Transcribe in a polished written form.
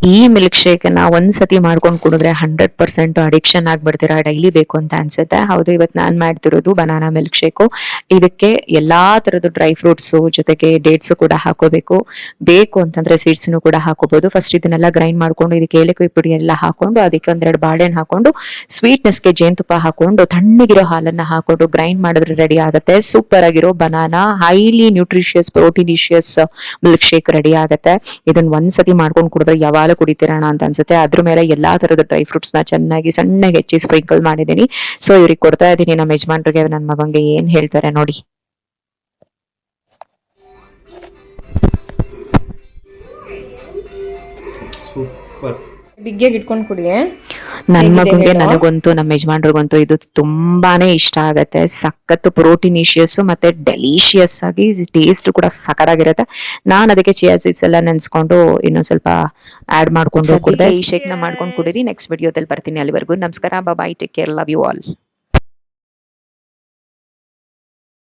ಈ milk shake ನ ಒಂದ್ಸತಿ ಮಾಡ್ಕೊಂಡು ಕುಡಿದ್ರೆ 100% ಅಡಿಕ್ಷನ್ ಆಗ್ಬಿಡ್ತೀರಾ, ಡೈಲಿ ಬೇಕು ಅಂತ ಅನ್ಸುತ್ತೆ. ಹೌದು, ಇವತ್ತು ನಾನ್ ಮಾಡ್ತಿರೋದು ಬನಾನಾ ಮಿಲ್ಕ್ ಶೇಕು. ಇದಕ್ಕೆ ಎಲ್ಲಾ ತರದ ಡ್ರೈ ಫ್ರೂಟ್ಸ್ ಜೊತೆಗೆ ಡೇಟ್ಸ್ ಕೂಡ ಹಾಕೋಬೇಕು. ಬೇಕು ಅಂತಂದ್ರೆ ಸೀಡ್ಸ್ ಕೂಡ ಹಾಕೋಬಹುದು. ಫಸ್ಟ್ ಇದನ್ನೆಲ್ಲ ಗ್ರೈಂಡ್ ಮಾಡ್ಕೊಂಡು ಇದಕ್ಕೆ ಏಲಕ್ಕಿ ಪುಡಿ ಎಲ್ಲ ಹಾಕೊಂಡು ಅದಕ್ಕೆ ಒಂದೆರಡು ಬಾಳೆಹಣ್ಣು ಹಾಕೊಂಡು ಸ್ವೀಟ್ನೆಸ್ಗೆ ಜೇನುತುಪ್ಪ ಹಾಕೊಂಡು ತಣ್ಣಗಿರೋ ಹಾಲನ್ನ ಹಾಕೊಂಡು ಗ್ರೈಂಡ್ ಮಾಡಿದ್ರೆ ರೆಡಿ ಆಗುತ್ತೆ. ಸೂಪರ್ ಆಗಿರೋ banana highly nutritious proteinicious milk shake ready ಆಗುತ್ತೆ. ಇದನ್ನ ಒಂದ್ಸತಿ ಮಾಡ್ಕೊಂಡು ಕುಡಿದ್ರೆ ಯಾವಾಗ ಕುಡಿತೀರೋಣ ಅಂತ ಅನ್ಸುತ್ತೆ. ಅದ್ರ ಮೇಲೆ ಎಲ್ಲಾ ತರದ ಡ್ರೈ ಫ್ರೂಟ್ಸ್ ನ ಚೆನ್ನಾಗಿ ಸಣ್ಣಗೆ ಹೆಚ್ಚಿ ಸ್ಪ್ರಿಂಕಲ್ ಮಾಡಿದೀನಿ. ಸೊ ಇವ್ರಿಗೆ ಕೊಡ್ತಾ ಇದ್ದೀನಿ, ನಮ್ಮ ಯಜಮಾನ್ರಿಗೆ, ನನ್ನ ಮಗಂಗೆ ಏನ್ ಹೇಳ್ತಾರೆ ನೋಡಿ. ಸೂಪರ್. ಬಿಗ್ಗೆಗೆ ಇಟ್ಕೊಂಡು ಕುಡಿ. ನನ್ ಮಗಂಗೆ, ನನಗಂತೂ, ನಮ್ಮ ಯಜಮಾನ್ರಿಗಂತೂ ಇದು ತುಂಬಾನೇ ಇಷ್ಟ ಆಗತ್ತೆ. ಸಖತ್ ಪ್ರೋಟೀನಿಷಿಯಸ್ ಮತ್ತೆ ಡೆಲಿಷಿಯಸ್ ಆಗಿ ಟೇಸ್ಟ್ ಕೂಡ ಸಖತ್ತಾಗಿರುತ್ತೆ. ನಾನ್ ಅದಕ್ಕೆ ಚಿಯಾ ಸೀಡ್ಸ್ ಎಲ್ಲ ನೆನ್ಸ್ಕೊಂಡು ಇನ್ನೊಂದ್ ಸ್ವಲ್ಪ ಆಡ್ ಮಾಡ್ಕೊಂಡು ಕುಡಿದೆ. ಈ ಶೇಕ್ ನ ಮಾಡ್ಕೊಂಡು ಕುಡೀರಿ. ನೆಕ್ಸ್ಟ್ ವಿಡಿಯೋದಲ್ಲಿ ಬರ್ತೀನಿ. ಅಲ್ಲಿವರೆಗೂ ನಮಸ್ಕಾರ, bye, take care, love you all.